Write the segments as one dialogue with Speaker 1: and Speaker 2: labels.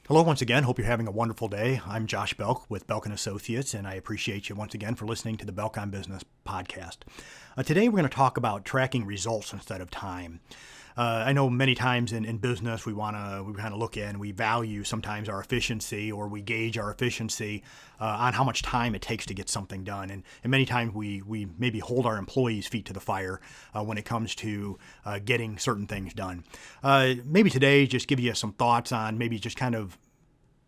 Speaker 1: Hello once again. Hope you're having a wonderful day. I'm Josh Belk with Belk & Associates, and I appreciate you once again for listening to the Belk on Business podcast. Today we're going to talk about tracking results instead of time. I know many times in business we kind of look at and we value sometimes our efficiency, or we gauge our efficiency on how much time it takes to get something done. And many times we maybe hold our employees' feet to the fire when it comes to getting certain things done. Maybe today just give you some thoughts on maybe just kind of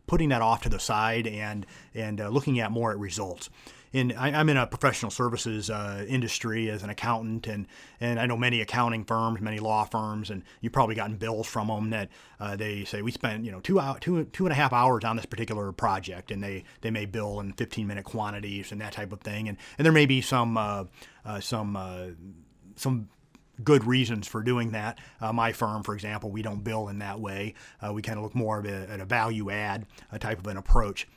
Speaker 1: putting that off to the side and looking at more at results. I'm in a professional services industry as an accountant, and I know many accounting firms, many law firms, and you've probably gotten bills from them that they say we spent 2.5 hours on this particular project, and they may bill in 15-minute quantities and that type of thing, and there may be some good reasons for doing that. My firm, for example, we don't bill in that way. We kind of look more at a value add type of an approach.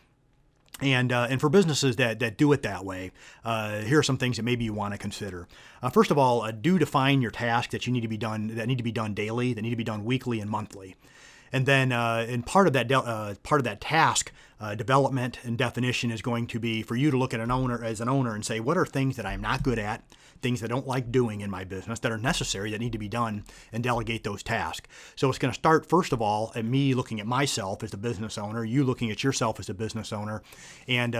Speaker 1: And for businesses that do it that way, here are some things that maybe you want to consider. First of all, do define your tasks that need to be done daily, that need to be done weekly and monthly. And then, and part of that task development and definition is going to be for you to look at an owner and say, what are things that I'm not good at, things that I don't like doing in my business that are necessary, that need to be done, and delegate those tasks. So it's going to start, first of all, at me looking at myself as a business owner, you looking at yourself as a business owner, and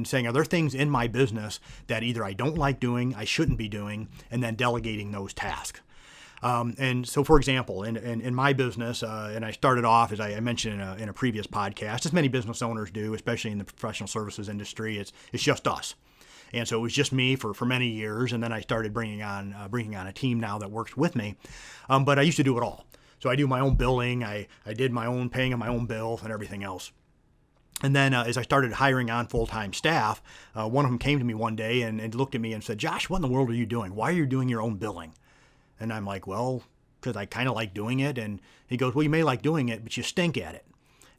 Speaker 1: saying, are there things in my business that either I don't like doing, I shouldn't be doing, and then delegating those tasks. And so, for example, in my business, and I started off, as I mentioned in a previous podcast, as many business owners do, especially in the professional services industry, it's just us. And so it was just me for many years, and then I started bringing on a team now that works with me. But I used to do it all. So I do my own billing, I did my own paying of my own bills and everything else. And then as I started hiring on full-time staff, one of them came to me one day and looked at me and said, "Josh, what in the world are you doing? Why are you doing your own billing?" And I'm like, well, because I kind of like doing it. And he goes, well, you may like doing it, but you stink at it.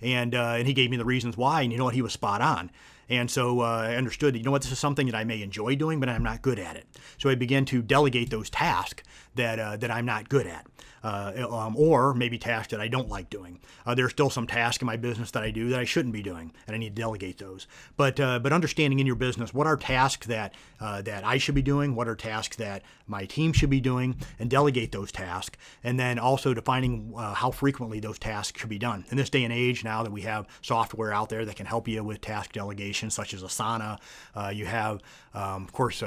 Speaker 1: And he gave me the reasons why, and you know what, he was spot on. And so I understood that, you know what, this is something that I may enjoy doing, but I'm not good at it. So I began to delegate those tasks that I'm not good at, or maybe tasks that I don't like doing. There are still some tasks in my business that I do that I shouldn't be doing, and I need to delegate those. But understanding in your business what are tasks that I should be doing, what are tasks that my team should be doing, and delegate those tasks. And then also defining how frequently those tasks should be done. In this day and age, now that we have software out there that can help you with task delegation, such as Asana, you have, of course,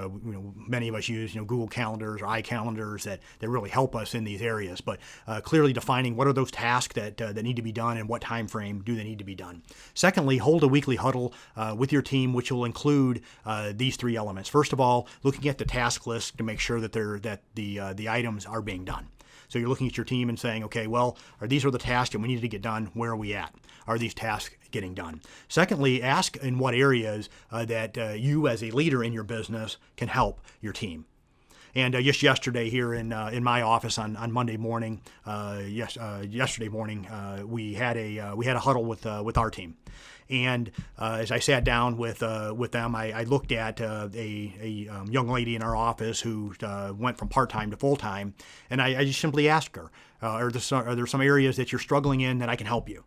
Speaker 1: many of us use Google Calendars or iCalendars that really help us in these areas. But clearly defining what are those tasks that need to be done and what time frame do they need to be done. Secondly, hold a weekly huddle with your team, which will include these three elements. First of all, looking at the task list to make sure that the items are being done. So you're looking at your team and saying, okay, well, these are the tasks that we need to get done. Where are we at? Are these tasks getting done? Secondly, ask in what areas that you as a leader in your business can help your team. And just yesterday here in my office on Monday morning, yesterday morning, we had a huddle with our team. And as I sat down with them, I looked at a young lady in our office who went from part-time to full-time, and I just simply asked her, are there some areas that you're struggling in that I can help you?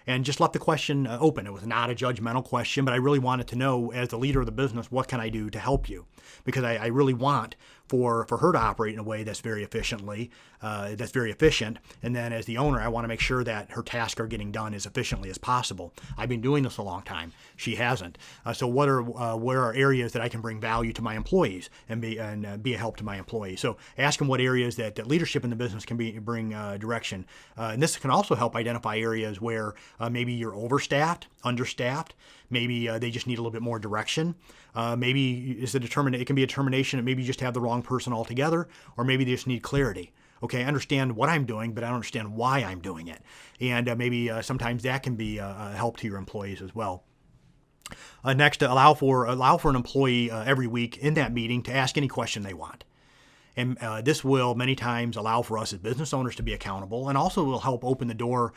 Speaker 1: And just left the question open. It was not a judgmental question, but I really wanted to know, as the leader of the business, what can I do to help you? Because I really want for her to operate in a way that's very efficient. And then as the owner, I want to make sure that her tasks are getting done as efficiently as possible. I've been doing this a long time. She hasn't. So where are areas that I can bring value to my employees and be a help to my employees? So ask them what areas that leadership in the business can bring direction. And this can also help identify areas where maybe you're overstaffed, understaffed. Maybe they just need a little bit more direction. Maybe it can be a determination that maybe you just have the wrong person altogether, or maybe they just need clarity. Okay, I understand what I'm doing, but I don't understand why I'm doing it. And maybe sometimes that can be a help to your employees as well. Next, allow for an employee every week in that meeting to ask any question they want. And this will many times allow for us as business owners to be accountable, and also will help open the door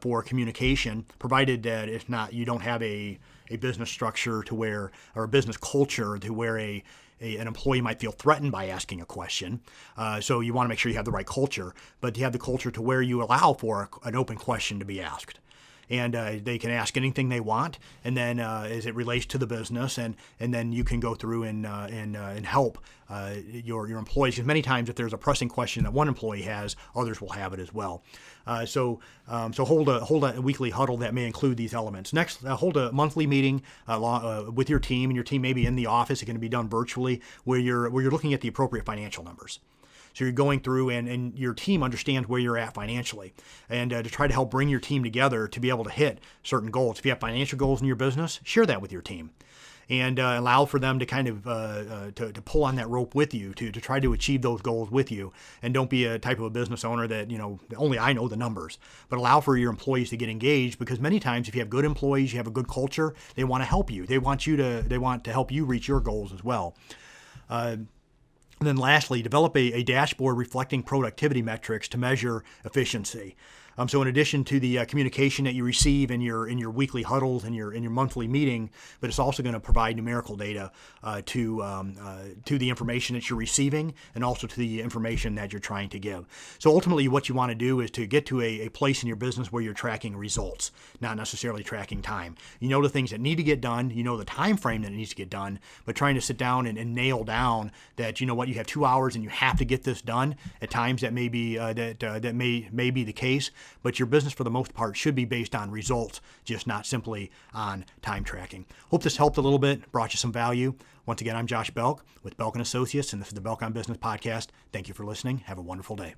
Speaker 1: for communication, provided that you don't have a business structure or a business culture to where an employee might feel threatened by asking a question. So you want to make sure you have the right culture, but you have the culture to where you allow for an open question to be asked. and they can ask anything they want, and then as it relates to the business, and then you can go through and help your employees. Because many times, if there's a pressing question that one employee has, others will have it as well. So hold a weekly huddle that may include these elements. Next, hold a monthly meeting with your team, and your team may be in the office. It can be done virtually, where you're looking at the appropriate financial numbers. So you're going through and your team understands where you're at financially, and to try to help bring your team together to be able to hit certain goals. If you have financial goals in your business, share that with your team, and allow for them to kind of to pull on that rope with you to try to achieve those goals with you. And don't be a type of a business owner that, only I know the numbers, but allow for your employees to get engaged, because many times if you have good employees, you have a good culture, they want to help you. They want to help you reach your goals as well. And then lastly, develop a dashboard reflecting productivity metrics to measure efficiency. So in addition to the communication that you receive in your weekly huddles and your monthly meeting, but it's also going to provide numerical data to the information that you're receiving, and also to the information that you're trying to give. So ultimately, what you want to do is to get to a place in your business where you're tracking results, not necessarily tracking time. You know the things that need to get done, you know the time frame that it needs to get done, but trying to sit down and nail down that you have 2 hours and you have to get this done. At times that may be that may be the case. But your business, for the most part, should be based on results, just not simply on time tracking. Hope this helped a little bit, brought you some value. Once again, I'm Josh Belk with Belk & Associates, and this is the Belk on Business podcast. Thank you for listening. Have a wonderful day.